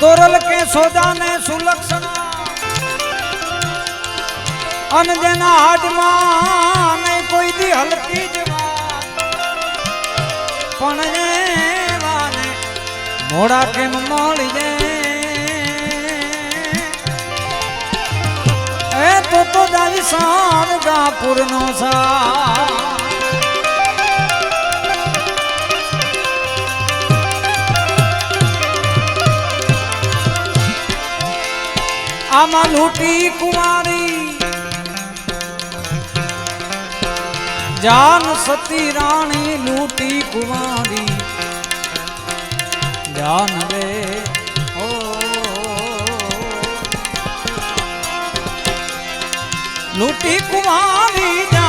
તોરલ કે સોદા ને સુલક્ષણા અન જેના હાડમાં નહીં કોઈ દી હલકી જવા પણ એવાને મોડા કેમ મળી જાય એ તો દાવી સાર ગાપુર નો સા આમાં લૂટી કુમારી જાન સતી રાણી લૂટી કુમારી જાન રે ઓ લૂટી કુમારી